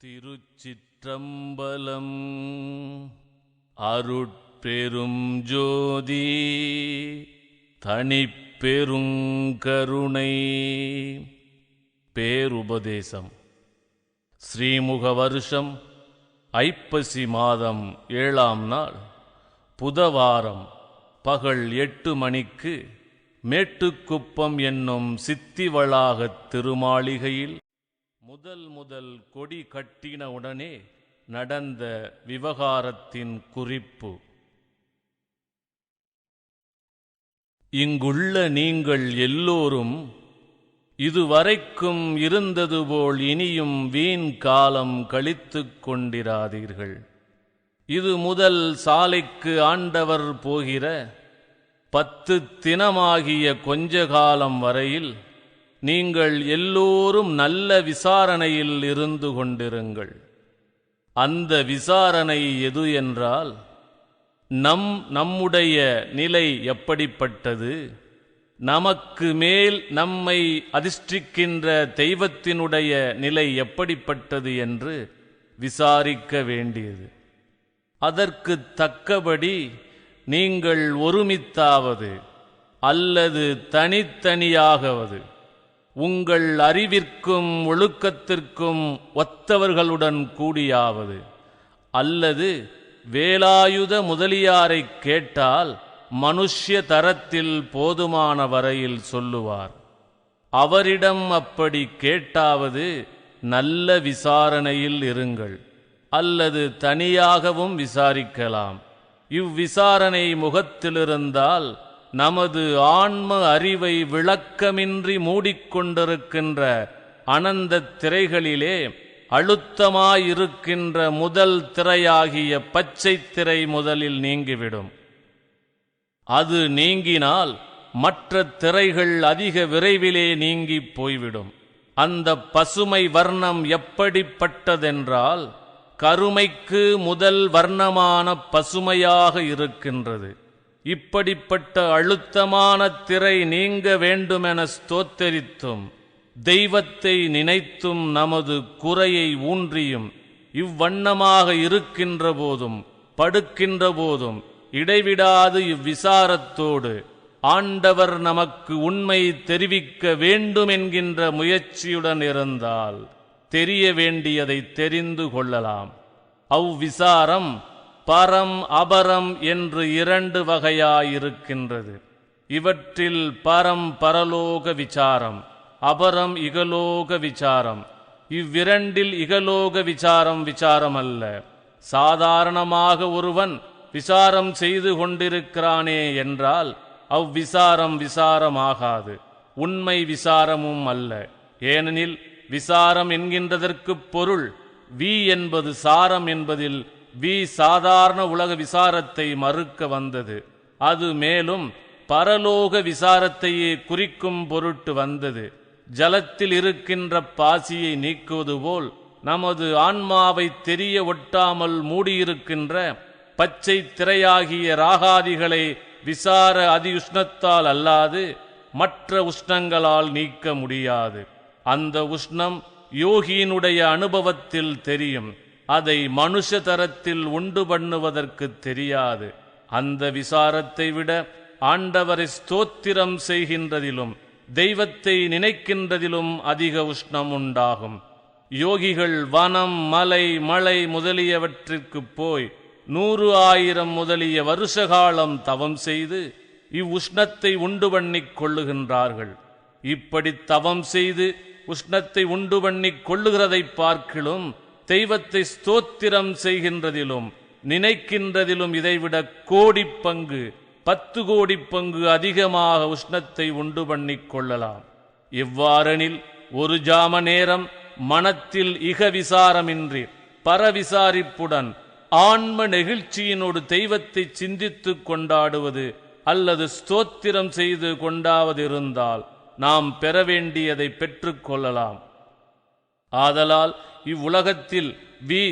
திருச்சிற்றம்பலம். அருட்பெரும் ஜோதி தனிப்பெருங்கருணை. பேருபதேசம். ஸ்ரீமுக வருஷம் ஐப்பசி மாதம் 7ஆம் நாள் புதவாரம் பகல் 8 மணிக்கு மேட்டுக்குப்பம் என்னும் சித்தி வளாகத் திருமாளிகையில் முதல் கொடி கட்டின உடனே நடந்த விவகாரத்தின் குறிப்பு. இங்குள்ள நீங்கள் எல்லோரும் இதுவரைக்கும் இருந்தது போல் இனியும் வீண் காலம் கழித்துக் கொண்டிராதீர்கள். இது முதல் சாலைக்கு ஆண்டவர் போகிற 10 தினமாகிய கொஞ்ச காலம் வரையில் நீங்கள் எல்லோரும் நல்ல விசாரணையில் இருந்து கொண்டிருங்கள். அந்த விசாரணை எது என்றால், நம்முடைய நிலை எப்படிப்பட்டது, நமக்கு மேல் நம்மை அதிஷ்டிக்கின்ற தெய்வத்தினுடைய நிலை எப்படிப்பட்டது என்று விசாரிக்க வேண்டியது. அதற்கு தக்கபடி நீங்கள் ஒருமித்தாவது அல்லது தனித்தனியாகவது உங்கள் அறிவிற்கும் ஒழுக்கத்திற்கும் ஒத்தவர்களுடன் கூடியாவது, அல்லது வேலாயுத முதலியாரைக் கேட்டால் மனுஷ்ய தரத்தில் போதுமான வரையில் சொல்லுவார். அவரிடம் அப்படி கேட்டாவது நல்ல விசாரணையில் இருங்கள், அல்லது தனியாகவும் விசாரிக்கலாம். இவ்விசாரணை முகத்திலிருந்தால் நமது ஆன்ம அறிவை விளக்கமின்றி மூடிக்கொண்டிருக்கின்ற அனந்த திரைகளிலே அழுத்தமாயிருக்கின்ற முதல் திரையாகிய பச்சை திரை முதலில் நீங்கிவிடும். அது நீங்கினால் மற்ற திரைகள் அதிக விரைவிலே நீங்கி போய்விடும். அந்த பசுமை வர்ணம் எப்படிப்பட்டதென்றால், கருமைக்கு முதல் வர்ணமான பசுமையாக இருக்கின்றது. இப்படிப்பட்ட அழுத்தமான திரை நீங்க வேண்டுமென ஸ்தோத்தரித்தும் தெய்வத்தை நினைத்தும் நமது குறையை ஊன்றியும் இவ்வண்ணமாக இருக்கின்ற போதும் படுக்கின்ற போதும் இடைவிடாது இவ்விசாரத்தோடு ஆண்டவர் நமக்கு உண்மை தெரிவிக்க வேண்டும் என்கின்ற முயற்சியுடன் இருந்தால் தெரிய வேண்டியதை தெரிந்து கொள்ளலாம். அவ்விசாரம் பரம் அபரம் என்று 2 வகையாயிருக்கின்றது. இவற்றில் பரம் பரலோக விசாரம், அபரம் இகலோக விசாரம். இவ்விரண்டில் இகலோக விசாரம் அல்ல. சாதாரணமாக ஒருவன் விசாரம் செய்து கொண்டிருக்கிறானே என்றால் விசாரமாகாது. உண்மை விசாரமும் அல்ல. ஏனெனில் விசாரம் என்கின்றதற்குப் பொருள் வி என்பது சாரம் என்பதில் சாதாரண உலக விசாரத்தை மறுக்க வந்தது. அது மேலும் பரலோக விசாரத்தையே குறிக்கும் பொருட்டு வந்தது. ஜலத்தில் இருக்கின்ற பாசியை நீக்குவது போல் நமது ஆன்மாவை தெரிய ஒட்டாமல் மூடியிருக்கின்ற பச்சை திரையாகிய ராகாதிகளை விசார அதியுஷ்ணத்தால் அல்லாது மற்ற உஷ்ணங்களால் நீக்க முடியாது. அந்த உஷ்ணம் யோகியினுடைய அனுபவத்தில் தெரியும். அதை மனுஷ தரத்தில் உண்டு பண்ணுவதற்கு தெரியாது. அந்த விசாரத்தை விட ஆண்டவரை ஸ்தோத்திரம் செய்கின்றதிலும் தெய்வத்தை நினைக்கின்றதிலும் அதிக உஷ்ணம் உண்டாகும். யோகிகள் வனம் மலை மழை முதலியவற்றிற்கு போய் 100,000 முதலிய வருஷகாலம் தவம் செய்து இவ்வுஷ்ணத்தை உண்டு பண்ணிக் கொள்ளுகின்றார்கள். இப்படி தவம் செய்து உஷ்ணத்தை உண்டு பண்ணிக் கொள்ளுகிறதை பார்க்கிலும் தெய்வத்தை ஸ்தோத்திரம் செய்கின்றதிலும் நினைக்கின்றதிலும் இதைவிட 1,00,00,000 பங்கு 10 கோடி பங்கு அதிகமாக உஷ்ணத்தை உண்டு பண்ணிக் கொள்ளலாம். எவ்வாறெனில் ஒரு ஜாம நேரம் மனத்தில் இக விசாரமின்றி பரவிசாரிப்புடன் ஆன்ம நெகிழ்ச்சியினோடு தெய்வத்தை சிந்தித்து கொண்டாடுவது அல்லது ஸ்தோத்திரம் செய்து கொண்டாவது இருந்தால் நாம் பெற வேண்டியதை பெற்றுக்கொள்ளலாம். ஆதலால் இவ்வுலகத்தில்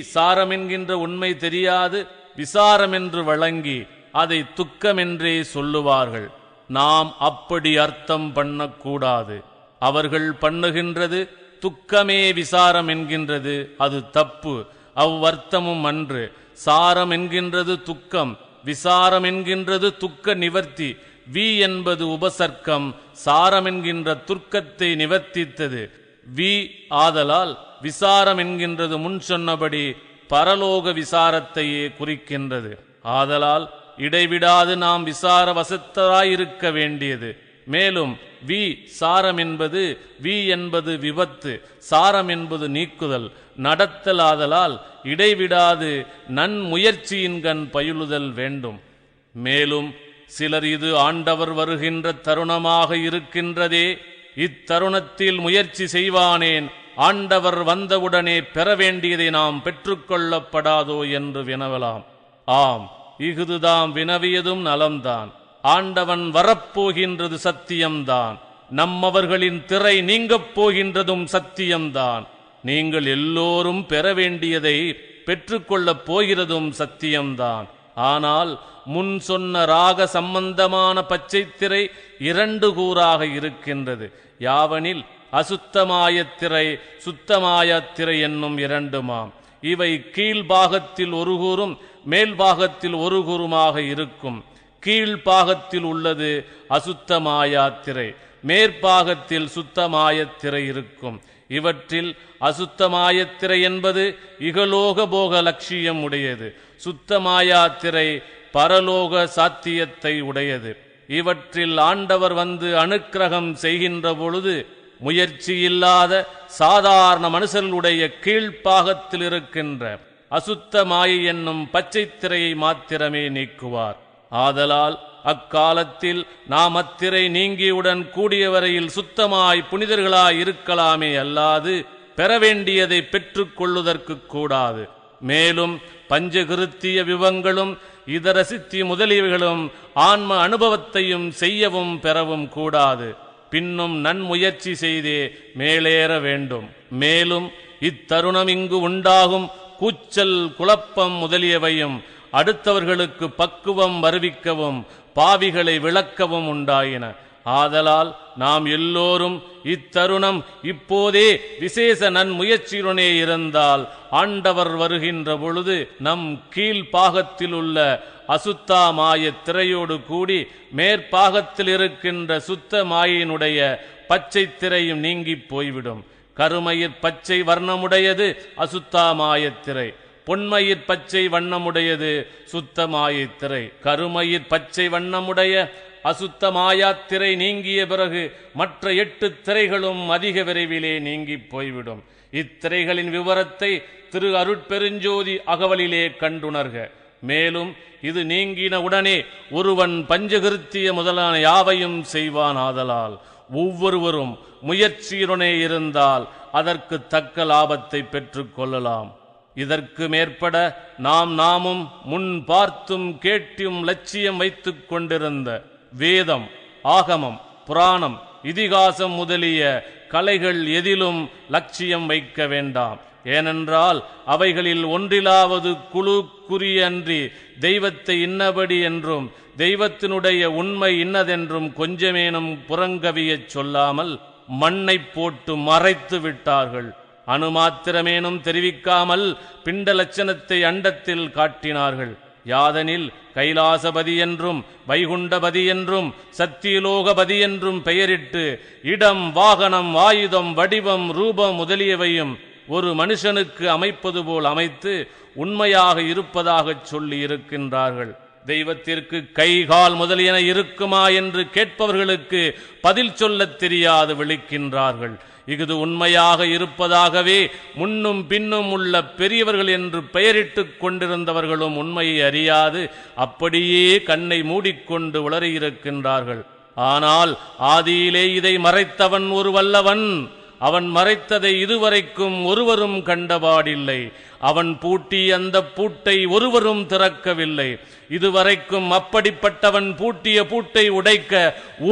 சாரம் என்கின்ற உண்மை தெரியாது விசாரமென்று வழங்கி அதை துக்கமென்றே சொல்லுவார்கள். நாம் அப்படி அர்த்தம் பண்ணக்கூடாது. அவர்கள் பண்ணுகின்றது துக்கமே விசாரம் என்கின்றது, அது தப்பு, அவ்வர்த்தமும் அன்று. சாரம் என்கின்றது துக்கம், விசாரம் என்கின்றது துக்க நிவர்த்தி. வி என்பது உபசர்க்கம், சாரம் என்கின்ற துர்க்கத்தை நிவர்த்தித்தது. வி ஆதலால் விசாரம் என்கின்றது முன் சொன்னபடி பரலோக விசாரத்தையே குறிக்கின்றது. ஆதலால் இடைவிடாது நாம் விசார வசத்தராயிருக்க வேண்டியது. மேலும் வி சாரம் என்பது, வி என்பது விபத்து, சாரம் என்பது நீக்குதல், நடத்தல். ஆதலால் இடைவிடாது நன்முயற்சியின்கண் பயிலுதல் வேண்டும். மேலும் சிலர் இது ஆண்டவர் வருகின்ற தருணமாக இருக்கின்றதே, இத்தருணத்தில் முயற்சி செய்வானேன், ஆண்டவர் வந்தவுடனே பெற வேண்டியதை நாம் பெற்றுக்கொள்ளப்படாதோ என்று வினவலாம். ஆம், இஃதுதாம் வினவியதும் நலம்தான். ஆண்டவன் வரப்போகின்றது சத்தியம்தான். நம்மவர்களின் திரை நீங்கப் போகின்றதும் சத்தியம்தான். நீங்கள் எல்லோரும் பெற வேண்டியதை பெற்றுக்கொள்ளப் போகிறதும் சத்தியம்தான். ஆனால் முன் சொன்ன ராக சம்பந்தமான பச்சை திரை 2 கூறாக இருக்கின்றது. யாவனில் அசுத்தமாயத்திரை, சுத்தமாயத்திரை என்னும் 2மாம். இவை கீழ்பாகத்தில் 1 கூறும் மேல்பாகத்தில் 1 கூறுமாக இருக்கும். கீழ்பாகத்தில் உள்ளது அசுத்தமாயாத்திரை, மேற்பாகத்தில் சுத்தமாயத்திரை இருக்கும். இவற்றில் அசுத்தமாயத்திரை என்பது இகலோக போக லட்சியம் உடையது, சுத்தமாயாத்திரை பரலோக சாத்தியத்தை உடையது. இவற்றில் ஆண்டவர் வந்து அனுக்கிரகம் செய்கின்ற பொழுது முயற்சியில்லாத சாதாரண மனுஷர்களுடைய கீழ்ப்பாகத்தில் இருக்கின்ற அசுத்த மாயை என்னும் பச்சை திரையை மாத்திரமே நீக்குவார். ஆதலால் அக்காலத்தில் நாம் அத்திரை நீங்கியுடன் கூடிய வரையில் சுத்தமாய் புனிதர்களாய் இருக்கலாமே அல்லாது பெற வேண்டியதை பெற்றுக் கொள்ளுதற்கு கூடாது. மேலும் பஞ்சகிருத்திய விவங்களும் இதர சித்தி முதலியவைகளும் ஆன்ம அனுபவத்தையும் செய்யவும் பெறவும் கூடாது. பின்னும் நன்முயற்சி செய்தே மேலேற வேண்டும். மேலும் இத்தருணம் இங்கு உண்டாகும் கூச்சல், குழப்பம் முதலியவையும் அடுத்தவர்களுக்கு பக்குவம் வருவிக்கவும் பாவிகளை விளக்கவும் உண்டாயின. ஆதலால் நாம் எல்லோரும் இத்தருணம் இப்போதே விசேஷ நன்முயற்சியுடனே இருந்தால் ஆண்டவர் வருகின்ற பொழுது நம் கீழ்ப்பாகத்தில் உள்ள அசுத்தா மாய திரையோடு கூடி மேற்பாகத்தில் இருக்கின்ற சுத்த மாயினுடைய பச்சை திரையும் நீங்கி போய்விடும். கருமயிர் பச்சை வர்ணமுடையது அசுத்தா மாயத்திரை, பொன்மயிர் பச்சை வண்ணமுடையது சுத்தமாயத்திரை. கருமயிர் பச்சை வண்ணமுடைய அசுத்தமாயாத்திரை நீங்கிய பிறகு மற்ற 8 திரைகளும் அதிக விரைவிலே நீங்கி போய்விடும். இத்திரைகளின் விவரத்தை திரு அருட்பெருஞ்சோதி அகவலிலே கண்டுணர்க. மேலும் இது நீங்கின உடனே ஒருவன் பஞ்சகிருத்திய முதலான யாவையும் செய்வான். ஆதலால் ஒவ்வொருவரும் முயற்சியுடனே இருந்தால் அதற்கு தக்க லாபத்தை பெற்றுக் கொள்ளலாம். இதற்கு மேற்பட நாமும் முன் பார்த்தும் கேட்டும் லட்சியம் வைத்துக் கொண்டிருந்த வேதம், ஆகமம், புராணம், இதிகாசம் முதலிய கலைகள் எதிலும் லட்சியம் வைக்க வேண்டாம். ஏனென்றால் அவைகளில் ஒன்றிலாவது குழு குறியன்றி தெய்வத்தை இன்னபடி என்றும் தெய்வத்தினுடைய உண்மை இன்னதென்றும் கொஞ்சமேனும் புறங்கவியச் சொல்லாமல் மண்ணை போட்டு மறைத்து விட்டார்கள். அணுமாத்திரமேனும் தெரிவிக்காமல் பிண்ட லட்சணத்தை அண்டத்தில் காட்டினார்கள். யாதனில் கைலாசபதி என்றும் வைகுண்டபதி என்றும் சத்தியலோகபதி என்றும் பெயரிட்டு இடம், வாகனம், ஆயுதம், வடிவம், ரூபம் முதலியவையும் ஒரு மனுஷனுக்கு அமைப்பது போல் அமைத்து உண்மையாக இருப்பதாகச் சொல்லி இருக்கின்றார்கள். தெய்வத்திற்கு கை, கால் முதலியன இருக்குமா என்று கேட்பவர்களுக்கு பதில் சொல்லத் தெரியாது விழிக்கின்றார்கள். இது உண்மையாக இருப்பதாகவே முன்னும் பின்னும் உள்ள பெரியவர்கள் என்று பெயரிட்டுக் கொண்டிருந்தவர்களும் உண்மையை அறியாது அப்படியே கண்ணை மூடிக்கொண்டு உளறியிருக்கின்றார்கள். ஆனால் ஆதியிலே இதை மறைத்தவன் ஒரு வல்லவன். அவன் மறைத்ததை இதுவரைக்கும் ஒருவரும் கண்டபாடில்லை. அவன் பூட்டி அந்த பூட்டை ஒருவரும் திறக்கவில்லை. இதுவரைக்கும் அப்படிப்பட்டவன் பூட்டிய பூட்டை உடைக்க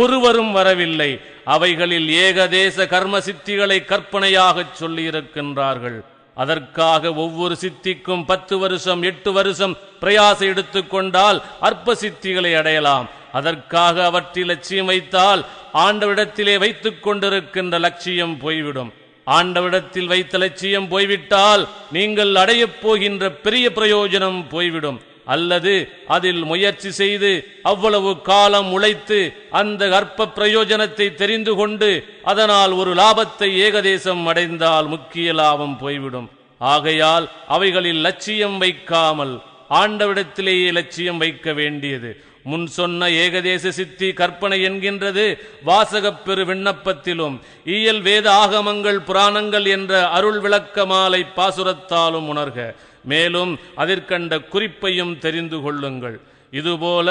ஒருவரும் வரவில்லை. அவைகளில் ஏகதேச கர்ம சித்திகளை கற்பனையாகச் சொல்லியிருக்கின்றார்கள். அதற்காக ஒவ்வொரு சித்திக்கும் 10 வருஷம் 8 வருஷம் பிரயாச எடுத்துக்கொண்டால் அற்ப சித்திகளை அடையலாம். அதற்காக அவற்றில் லட்சியம் வைத்தால் ஆண்டவரிடத்திலே வைத்துக் கொண்டிருக்கின்ற லட்சியம் போய்விடும். ஆண்டவிடத்தில் வைத்த லட்சியம் போய்விட்டால் நீங்கள் அடையப் போகின்ற பெரிய பிரயோஜனம் போய்விடும். அல்லது அதில் முயற்சி செய்து அவ்வளவு காலம் உழைத்து அந்த அற்ப பிரயோஜனத்தை தெரிந்து கொண்டு அதனால் ஒரு லாபத்தை ஏகதேசம் அடைந்தால் முக்கிய லாபம் போய்விடும். ஆகையால் அவைகளில் லட்சியம் வைக்காமல் ஆண்டவிடத்திலேயே லட்சியம் வைக்க வேண்டியது. முன் சொன்ன ஏகதேச சித்தி கற்பனை என்கின்றது வாசகப் பெரு விண்ணப்பத்திலும் இயல் வேத ஆகமங்கள் புராணங்கள் என்ற அருள் விளக்க மாலை பாசுரத்தாலும் உணர்க. மேலும் அதற்கண்ட குறிப்பையும் தெரிந்து கொள்ளுங்கள். இதுபோல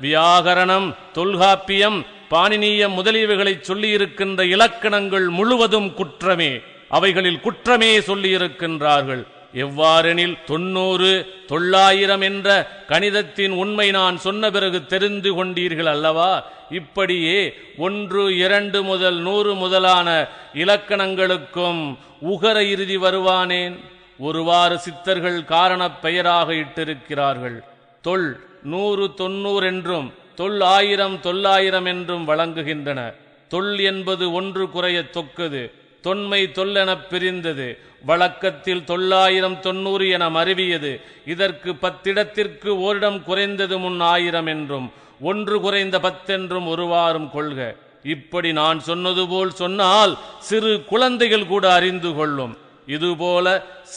வியாகரணம், தொல்காப்பியம், பாணினியம் முதலியவைகளை சொல்லியிருக்கின்ற இலக்கணங்கள் முழுவதும் குற்றமே. அவைகளில் குற்றமே சொல்லியிருக்கின்றார்கள். எவ்வாறெனில் 90, 900 என்ற கணிதத்தின் உண்மை நான் சொன்ன பிறகு தெரிந்து கொண்டீர்கள் அல்லவா? இப்படியே 1, 2 முதல் 100 முதலான இலக்கணங்களுக்கும் உகர இறுதி வருவானேன்? ஒருவாறு சித்தர்கள் காரணப் பெயராக இட்டிருக்கிறார்கள். தொல் 100 90 என்றும் தொல் 1000 900 என்றும் வழங்குகின்றன. தொல் என்பது ஒன்று குறைய தொக்கது, தொன்மை தொல்லெனப் பிரிந்தது. வழக்கத்தில் 900 90 என மருவியது. இதற்கு 10 இடத்திற்கு ஓரிடம் குறைந்தது முன் 1000 என்றும் ஒன்று குறைந்த 10 என்றும் ஒருவாறும் கொள்க. இப்படி நான் சொன்னது போல் சொன்னால் சிறு குழந்தைகள் கூட அறிந்து கொள்ளும். இதுபோல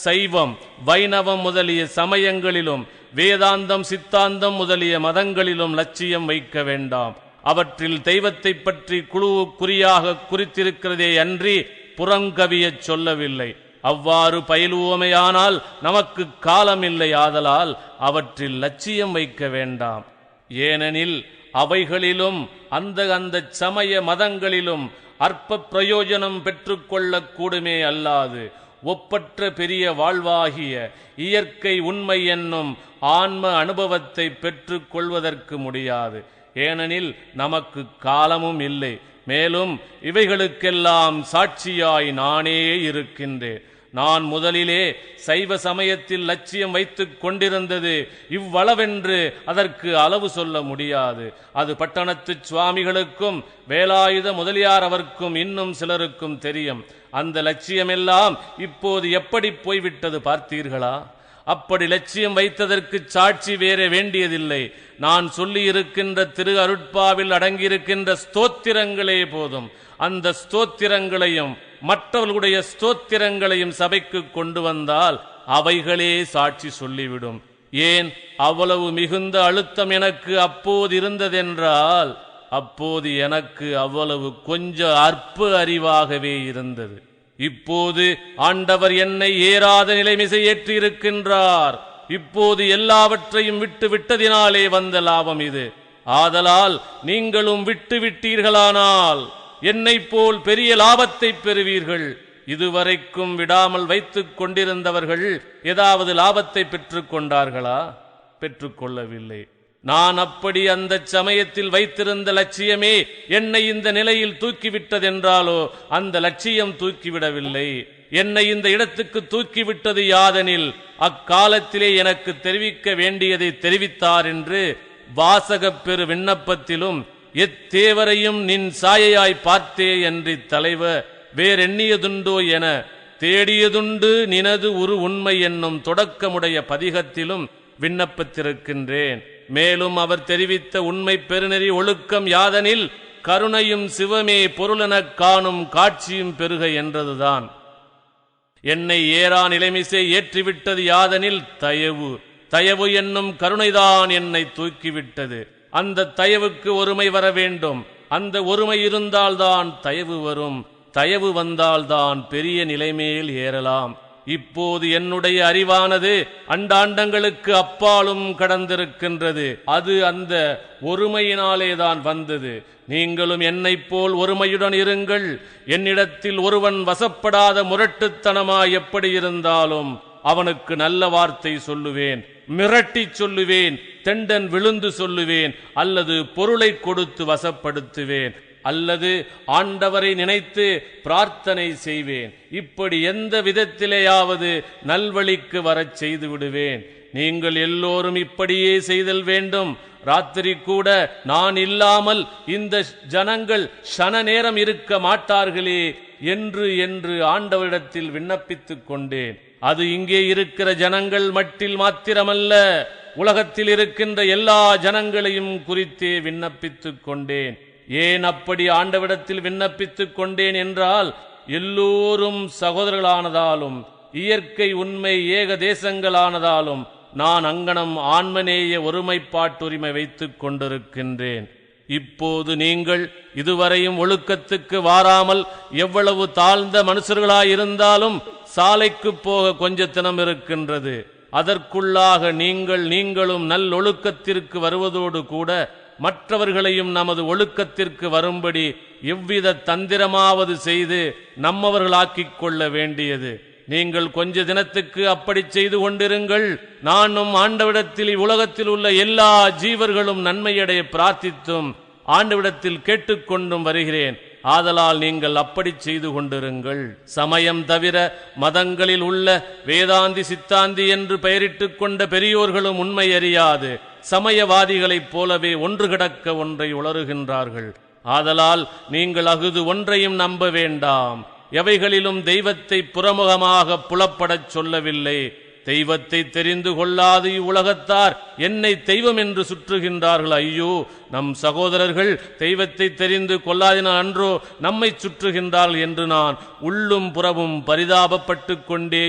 சைவம், வைணவம் முதலிய சமயங்களிலும் வேதாந்தம், சித்தாந்தம் முதலிய மதங்களிலும் லட்சியம் வைக்க வேண்டாம். அவற்றில் தெய்வத்தை பற்றி குறியாக குறித்திருக்கிறதே அன்றி புறங்கவியச் சொல்லவில்லை. அவ்வாறு பயிலுவோமையானால் நமக்கு காலமில்லை. ஆதலால் அவற்றில் லட்சியம் வைக்க வேண்டாம். ஏனெனில் அவைகளிலும் அந்த சமய மதங்களிலும் அற்ப பிரயோஜனம் பெற்றுக்கொள்ளக்கூடுமே அல்லாது ஒப்பற்ற பெரிய வாழ்வாகிய இயற்கை உண்மை என்னும் ஆன்ம அனுபவத்தை பெற்று கொள்வதற்கு முடியாது. ஏனெனில் நமக்கு காலமும் இல்லை. மேலும் இவைகளுக்கெல்லாம் சாட்சியாய் நானே இருக்கின்றேன். நான் முதலிலே சைவ சமயத்தில் லட்சியம் வைத்துக் கொண்டிருந்தது இவ்வளவென்று அதற்கு அளவு சொல்ல முடியாது. அது பட்டணத்து சுவாமிகளுக்கும் வேலாயுத முதலியார் அவர்க்கும் இன்னும் சிலருக்கும் தெரியும். அந்த லட்சியமெல்லாம் இப்போது எப்படி போய்விட்டது பார்த்தீர்களா? அப்படி லட்சியம் வைத்ததற்கு சாட்சி வேற வேண்டியதில்லை. நான் சொல்லி இருக்கின்ற திரு அருட்பாவில் அடங்கியிருக்கின்ற ஸ்தோத்திரங்களே போதும். அந்த ஸ்தோத்திரங்களையும் மற்றவர்களுடைய ஸ்தோத்திரங்களையும் சபைக்கு கொண்டு வந்தால் அவைகளே சாட்சி சொல்லிவிடும். ஏன் அவ்வளவு மிகுந்த அழுத்தம் எனக்கு அப்போது இருந்ததென்றால் அப்போது எனக்கு அவ்வளவு கொஞ்சம் அற்ப அறிவாகவே இருந்தது. இப்போது ஆண்டவர் என்னை ஏறாத நிலைமிசை ஏற்றி இருக்கின்றார். இப்போது எல்லாவற்றையும் விட்டு விட்டதினாலே வந்த லாபம் இது. ஆதலால் நீங்களும் விட்டு விட்டீர்களானால் என்னை போல் பெரிய லாபத்தை பெறுவீர்கள். இதுவரைக்கும் விடாமல் வைத்துக் கொண்டிருந்தவர்கள் ஏதாவது லாபத்தை பெற்றுக் கொண்டார்களா? பெற்றுக்கொள்ளவில்லை. நான் அப்படி அந்த சமயத்தில் வைத்திருந்த லட்சியமே என்னை இந்த நிலையில் தூக்கிவிட்டதென்றாலோ அந்த லட்சியம் தூக்கிவிடவில்லை. என்னை இந்த இடத்துக்கு தூக்கிவிட்டது யாதெனில் அக்காலத்திலே எனக்கு தெரிவிக்க வேண்டியதை தெரிவித்தார் என்று வாசகப் பெரு விண்ணப்பத்திலும் எத்தேவரையும் நின் சாயையாய் பார்த்தே என்று தலைவர் வேறெண்ணியதுண்டோ என தேடியதுண்டு நினது உரு உண்மை என்னும் தொடக்கமுடைய பதிகத்திலும் விண்ணப்பத்திருக்கின்றேன். மேலும் அவர் தெரிவித்த உண்மை பெருநெறி ஒழுக்கம் யாதனில் கருணையும் சிவமே பொருளெனக் காணும் காட்சியும் பெருக என்றதுதான். என்னை ஏறா நிலைமிசை ஏற்றிவிட்டது யாதனில் தயவு. தயவு என்னும் கருணைதான் என்னை தூக்கிவிட்டது. அந்த தயவுக்கு ஒருமை வர வேண்டும். அந்த ஒருமை இருந்தால்தான் தயவு வரும். தயவு வந்தால்தான் பெரிய நிலைமேல் ஏறலாம். இப்போது என்னுடைய அறிவானது அண்டாண்டங்களுக்கு அப்பாலும் கடந்திருக்கின்றது. அது அந்த ஒருமையினாலேதான் வந்தது. நீங்களும் என்னைப் போல் ஒருமையுடன் இருங்கள். என்னிடத்தில் ஒருவன் வசப்படாத முரட்டுத்தனமாய் எப்படி இருந்தாலும் அவனுக்கு நல்ல வார்த்தை சொல்லுவேன், மிரட்டி சொல்லுவேன், தெண்டன் விழுந்து சொல்லுவேன், அல்லது பொருளை கொடுத்து வசப்படுத்துவேன். அல்லது ஆண்டவரை நினைத்து பிரார்த்தனை செய்வேன். இப்படி எந்த விதத்திலேயாவது நல்வழிக்கு வரச் செய்து விடுவேன். நீங்கள் எல்லோரும் இப்படியே செய்தல் வேண்டும். ராத்திரி கூட நான் இல்லாமல் இந்த ஜனங்கள் சன நேரம் இருக்க மாட்டார்களே என்று ஆண்டவரிடத்தில் விண்ணப்பித்துக் கொண்டேன். அது இங்கே இருக்கிற ஜனங்கள் மட்டில் மாத்திரமல்ல, உலகத்தில் இருக்கின்ற எல்லா ஜனங்களையும் குறித்தே விண்ணப்பித்துக் கொண்டேன். ஏன் அப்படி ஆண்டவரிடத்தில் விண்ணப்பித்துக் கொண்டேன் என்றால், எல்லோரும் சகோதரர்களானதாலும் இயற்கை உண்மை ஏக தேசங்களானதாலும் நான் அங்கனம் ஆன்மநேய ஒருமைப்பாட்டுரிமை வைத்துக் கொண்டிருக்கின்றேன். இப்போது நீங்கள் இதுவரையும் ஒழுக்கத்துக்கு வாராமல் எவ்வளவு தாழ்ந்த மனுஷர்களாயிருந்தாலும் சாலைக்கு போக கொஞ்ச தினம் இருக்கின்றது. அதற்குள்ளாக நீங்களும் நல்லொழுக்கத்திற்கு வருவதோடு கூட மற்றவர்களையும் நமது ஒழுக்கத்திற்கு வரும்படி எவ்வித தந்திரமாவது செய்து நம்மவர்களாக்கிக் கொள்ள வேண்டியது. நீங்கள் கொஞ்ச தினத்துக்கு அப்படி செய்து கொண்டிருங்கள். நானும் ஆண்டவிடத்தில் உலகத்தில் உள்ள எல்லா ஜீவர்களும் நன்மையடைய பிரார்த்தித்தும் ஆண்டவிடத்தில் கேட்டுக்கொண்டும் வருகிறேன். ஆதலால் நீங்கள் அப்படி செய்து கொண்டிருங்கள். சமயம் தவிர மதங்களில் உள்ள வேதாந்தி சித்தாந்தி என்று பெயரிட்டுக் கொண்ட பெரியோர்களும் உண்மை அறியாது சமயவாதிகளைப் போலவே ஒன்று கிடக்க ஒன்றை உளறுகின்றார்கள். ஆதலால் நீங்கள் அகுது ஒன்றையும் நம்ப வேண்டாம். எவைகளிலும் தெய்வத்தை புறமுகமாக புலப்படச் சொல்லவில்லை. தெய்வத்தை தெரிந்து கொள்ளாது இவ்வுலகத்தார் என்னை தெய்வம் என்று சுற்றுகின்றார்கள். ஐயோ, நம் சகோதரர்கள் தெய்வத்தை தெரிந்து கொள்ளாதினால் அன்றோ நம்மை சுற்றுகின்றார்கள் என்று நான் உள்ளும் புறமும் பரிதாபப்பட்டு கொண்டே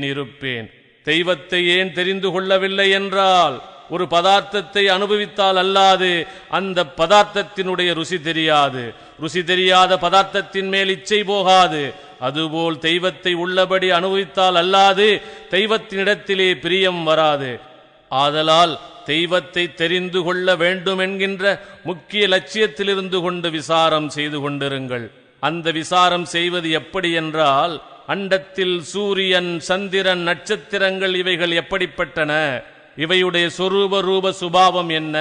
இருப்பேன். தெய்வத்தை ஏன் தெரிந்து கொள்ளவில்லை என்றால், ஒரு பதார்த்தத்தை அனுபவித்தால் அல்லாது அந்த பதார்த்தத்தினுடைய ருசி தெரியாது. ருசி தெரியாத பதார்த்தத்தின் மேல் இச்சை போகாது. அதுபோல் தெய்வத்தை உள்ளபடி அனுபவித்தால் அல்லாது தெய்வத்தினிடத்திலே பிரியம் வராது. ஆதலால் தெய்வத்தை தெரிந்து கொள்ள வேண்டும் என்கின்ற முக்கிய லட்சியத்திலிருந்து கொண்டு விசாரம் செய்து கொண்டிருங்கள். அந்த விசாரம் செய்வது எப்படி என்றால், அண்டத்தில் சூரியன், சந்திரன், நட்சத்திரங்கள் இவைகள் எப்படிப்பட்டன, இவையுடைய சொரூப ரூப சுபாவம் என்ன,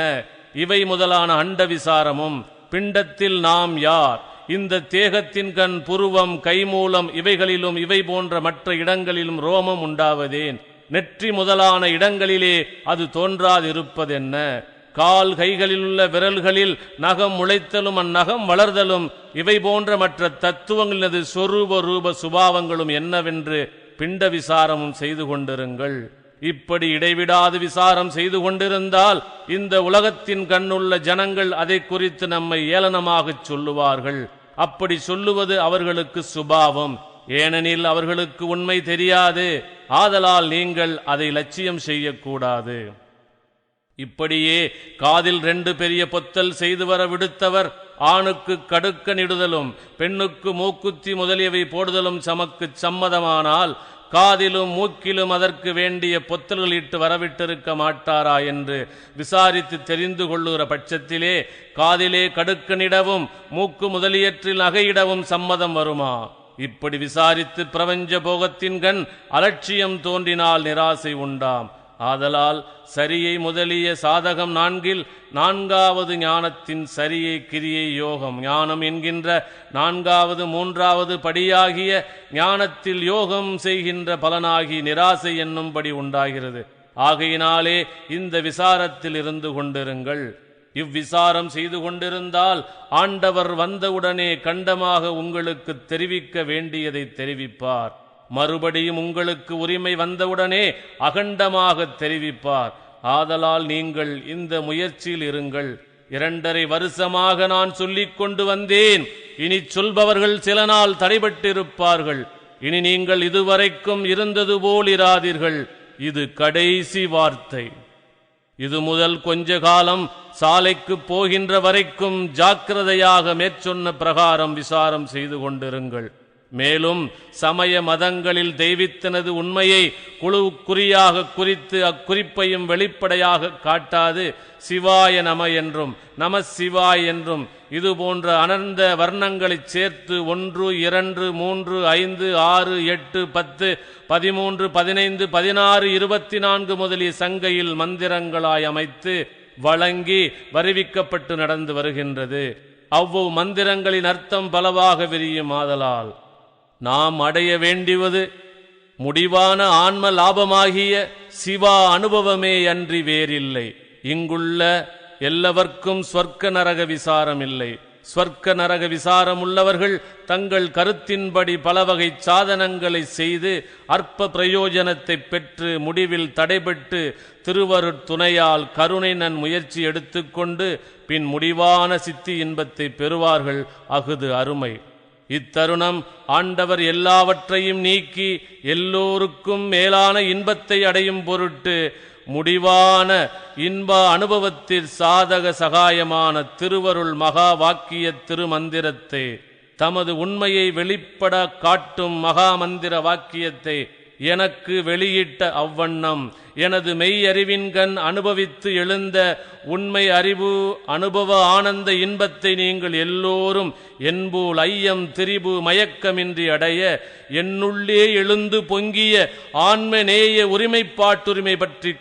இவை முதலான அண்ட விசாரமும், பிண்டத்தில் நாம் யார், இந்த தேகத்தின் கண், புருவம், கைமூலம் இவைகளிலும் இவை போன்ற மற்ற இடங்களிலும் ரோமம் உண்டாவதேன், நெற்றி முதலான இடங்களிலே அது தோன்றாதிருப்பதென்ன, கால் கைகளில் உள்ள விரல்களில் நகம் முளைத்தலும் அந்நகம் வளர்தலும் இவை போன்ற மற்ற தத்துவங்களது சொரூப ரூப சுபாவங்களும் என்னவென்று பிண்ட விசாரமும் செய்து கொண்டிருங்கள். இப்படி இடைவிடாது விசாரம் செய்து கொண்டிருந்தால் இந்த உலகத்தின் கண்ணுள்ள ஜனங்கள் அதை குறித்து நம்மை ஏளனமாகச் சொல்லுவார்கள். அப்படி சொல்லுவது அவர்களுக்கு சுபாவம். ஏனெனில் அவர்களுக்கு உண்மை தெரியாது. ஆதலால் நீங்கள் அதை லட்சியம் செய்யக்கூடாது. இப்படியே காதில் 2 பெரிய பொத்தல் செய்து வர விடுத்தவர் ஆணுக்கு கடுக்க நிடுதலும் பெண்ணுக்கு மூக்குத்தி முதலியவை போடுதலும் சமக்கு சம்மதமானால் காதிலும் மூக்கிலும் அதற்கு வேண்டிய பொத்தல்கள் இட்டு வரவிட்டிருக்க மாட்டாரா என்று விசாரித்து தெரிந்து கொள்ளுகிற பட்சத்திலே காதிலே கடுக்கனிடவும் மூக்கு முதலியற்றில் நகையிடவும் சம்மதம் வருமா? இப்படி விசாரித்து பிரபஞ்ச போகத்தின் கண் அலட்சியம் தோன்றினால் நிராசை உண்டாம். ஆதலால் சரியை முதலிய சாதகம் 4 4வது ஞானத்தின் சரியை கிரியை யோகம் ஞானம் என்கின்ற 4வது 3வது படியாகிய ஞானத்தில் யோகம் செய்கின்ற பலனாகி நிராசை என்னும்படி உண்டாகிறது. ஆகையினாலே இந்த விசாரத்தில் இருந்து கொண்டிருங்கள். இவ்விசாரம் செய்து கொண்டிருந்தால் ஆண்டவர் வந்தவுடனே கண்டமாக உங்களுக்கு தெரிவிக்க வேண்டியதை தெரிவிப்பார். மறுபடியும் உங்களுக்கு உரிமை வந்தவுடனே அகண்டமாக தெரிவிப்பார். ஆதலால் நீங்கள் இந்த முயற்சியில் இருங்கள். 2.5 வருஷமாக நான் சொல்லிக் கொண்டு வந்தேன். இனி சொல்பவர்கள் சில நாள் தடைபட்டிருப்பார்கள். இனி நீங்கள் இதுவரைக்கும் இருந்தது போல் இராதீர்கள். இது கடைசி வார்த்தை. இது முதல் கொஞ்ச காலம் சாலைக்கு போகின்ற வரைக்கும் ஜாக்கிரதையாக மேற்சொன்ன பிரகாரம் விசாரம் செய்து கொண்டிருங்கள். மேலும் சமய மதங்களில் தெய்வத்தினது உண்மையை குழுக்குறியாக குறித்து அக்குறிப்பையும் வெளிப்படையாக காட்டாது சிவாய நம என்றும் நம சிவாய் என்றும் இது போன்ற அனர்ந்த வர்ணங்களைச் சேர்த்து 1 2 3 5 6 8 10 13 15 16 24 முதலிய சங்கையில் மந்திரங்களாய் அமைத்து வழங்கி வருவிக்கப்பட்டு நடந்து வருகின்றது. அவ்வளவு மந்திரங்களின் அர்த்தம் பலவாக விரியும். ஆதலால் நாம் அடைய வேண்டியது முடிவான ஆன்ம லாபமாகிய சிவா அனுபவமே அன்றி வேறில்லை. இங்குள்ள எல்லாவர்க்கும் ஸ்வர்க்க நரக விசாரம் இல்லை. ஸ்வர்க்க நரக விசாரம் உள்ளவர்கள் தங்கள் கருத்தின்படி பலவகை சாதனங்களை செய்து அற்ப பிரயோஜனத்தை பெற்று முடிவில் தடைபட்டு திருவருட்துணையால் கருணை நன் முயற்சி எடுத்துக்கொண்டு பின் முடிவான சித்தி இன்பத்தை பெறுவார்கள். அஃது அருமை. இத்தருணம் ஆண்டவர் எல்லாவற்றையும் நீக்கி எல்லோருக்கும் மேலான இன்பத்தை அடையும் பொருட்டு முடிவான இன்ப அனுபவத்தில் சாதக சகாயமான திருவருள் மகா வாக்கிய திருமந்திரத்தை தமது உண்மையை வெளிப்பட காட்டும் மகா மந்திர வாக்கியத்தை எனக்கு வெளியிட்ட அவ்வண்ணம் எனது மெய் அறிவின்கண் அனுபவித்து எழுந்த உண்மை அறிவு அனுபவ ஆனந்த இன்பத்தை நீங்கள் எல்லோரும் என்போல் ஐயம் திரிபு மயக்கமின்றி அடைய என்னுள்ளே எழுந்து பொங்கிய ஆன்மநேய ஒருமைப்பாட்டுரிமை பற்றி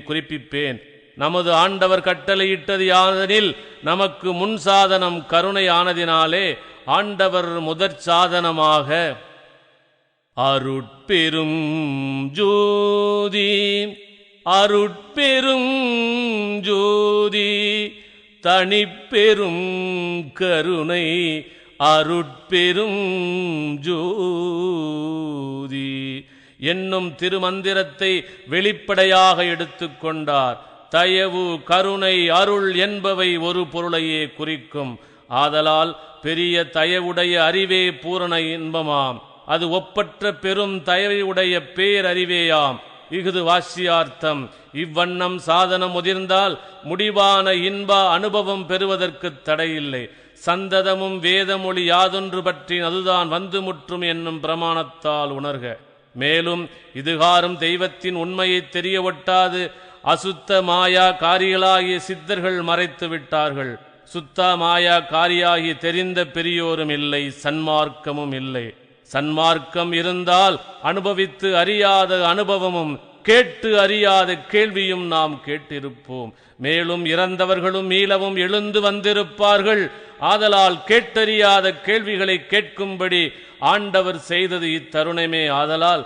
குறிப்பிப்பேன். நமது ஆண்டவர் கட்டளையிட்டது யாதெனில் நமக்கு முன் சாதனம் கருணை ஆனதினாலே ஆண்டவர் முதற் சாதனமாக அருட்பெரும் ஜோதி தனிப்பெரும் கருணை அருட்பெரும் ஜோதி என்னும் திருமந்திரத்தை வெளிப்படையாக எடுத்துக்கொண்டார். தயவு கருணை அருள் என்பவை ஒரு பொருளையே குறிக்கும். ஆதலால் பெரிய தயவுடைய அறிவே பூரண இன்பமாம். அது ஒப்பற்ற பெரும் தயவுடைய பேரறிவேயாம். இஃது வாசியார்த்தம். இவ்வண்ணம் சாதனம் முதிர்ந்தால் முடிவான இன்ப அனுபவம் பெறுவதற்கு தடையில்லை. சந்ததமும் வேதமொழி யாதொன்று பற்றி அதுதான் வந்து முற்றும் என்னும் பிரமாணத்தால் உணர்க. மேலும் இதுகாரும் தெய்வத்தின் உண்மையை தெரிய ஒட்டாது அசுத்த மாயா காரிகளாகிய சித்தர்கள் மறைத்து விட்டார்கள். சுத்த மாயா காரியாகி தெரிந்த பெரியோரும் இல்லை, சன்மார்க்கமும் இல்லை. சன்மார்க்கம் இருந்தால் அனுபவித்து அறியாத அனுபவமும் கேட்டு அறியாத கேள்வியும் நாம் கேட்டிருப்போம். மேலும் இறந்தவர்களும் மீளவும் எழுந்து வந்திருப்பார்கள். ஆதலால் கேட்டறியாத கேள்விகளை கேட்கும்படி ஆண்டவர் செய்தது இத்தருணமே. ஆதலால்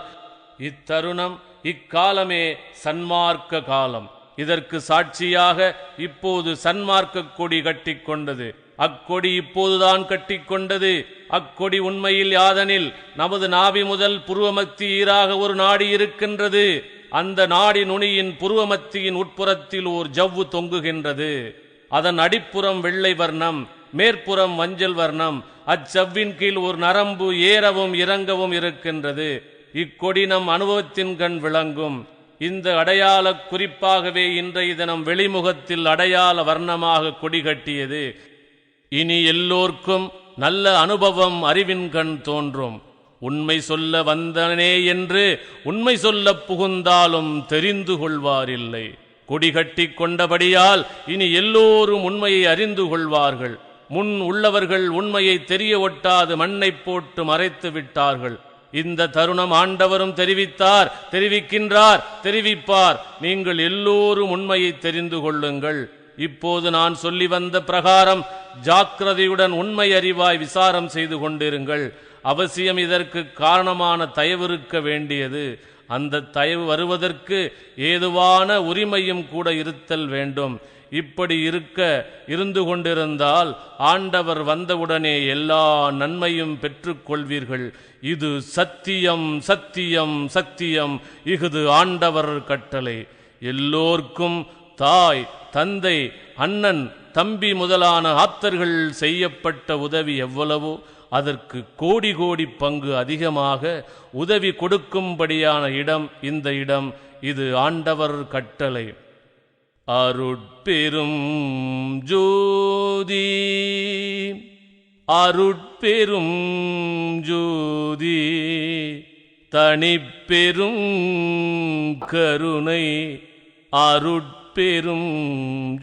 இத்தருணம் இக்காலமே சன்மார்க்க காலம். இதற்கு சாட்சியாக இப்போது சன்மார்க்க கொடி கட்டிக்கொண்டது. அக்கொடி இப்போதுதான் கட்டிக்கொண்டது. அக்கொடி உண்மையில் யாதனில் நமது நாவி முதல் புருவமத்தி ஈராக ஒரு நாடி இருக்கின்றது. அந்த நாடி நுனியின் புருவமத்தியின் உட்புறத்தில் ஓர் ஜவ்வு தொங்குகின்றது. அதன் அடிப்புறம் வெள்ளை வர்ணம், மேற்புறம் மஞ்சள் வர்ணம். அச்சவ்வின் கீழ் ஒரு நரம்பு ஏறவும் இறங்கவும் இருக்கின்றது. இக்கொடி நம் அனுபவத்தின் கண் விளங்கும். இந்த அடையாள குறிப்பாகவே இன்றைய தினம் வெளிமுகத்தில் அடையாள வர்ணமாக கொடி கட்டியது. இனி எல்லோர்க்கும் நல்ல அனுபவம் அறிவின் கண் தோன்றும். உண்மை சொல்ல வந்தனே என்று உண்மை சொல்ல புகுந்தாலும் தெரிந்து கொள்வாரில்லை. கொடி கட்டி கொண்டபடியால் இனி எல்லோரும் உண்மையை அறிந்து கொள்வார்கள். முன் உள்ளவர்கள் உண்மையை தெரிய ஒட்டாது மண்ணை போட்டு மறைத்து விட்டார்கள். இந்த தருணம் ஆண்டவரும் தெரிவித்தார், தெரிவிக்கின்றார், தெரிவிப்பார். நீங்கள் எல்லோரும் உண்மையை தெரிந்து கொள்ளுங்கள். இப்போது நான் சொல்லி வந்த பிரகாரம் ஜாக்கிரதையுடன் உண்மை அறிவாய் விசாரம் செய்து கொண்டிருங்கள். அவசியம் இதற்கு காரணமான தயவிருக்க வேண்டியது. அந்த தயவு வருவதற்கு ஏதுவான உரிமையும் கூட இருத்தல் வேண்டும். இப்படி இருந்து கொண்டிருந்தால் ஆண்டவர் வந்தவுடனே எல்லா நன்மையும் பெற்றுக்கொள்வீர்கள். இது சத்தியம், சத்தியம், சத்தியம். இஃது ஆண்டவர் கட்டளை. எல்லோர்க்கும் தாய், தந்தை, அண்ணன், தம்பி முதலான ஆப்தர்கள் செய்யப்பட்ட உதவி எவ்வளவோ அதற்கு கோடி கோடி பங்கு அதிகமாக உதவி கொடுக்கும்படியான இடம் இந்த இடம். இது ஆண்டவர் கட்டளை. அருட்பெரும் ஜோதி, அருட்பெரும் ஜோதி, தனிப்பெரும் கருணை அருட்பெரும்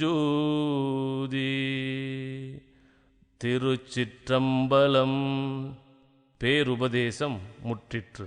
ஜோதி. திருச்சிற்றம்பலம். பேருபதேசம் முற்றிற்று.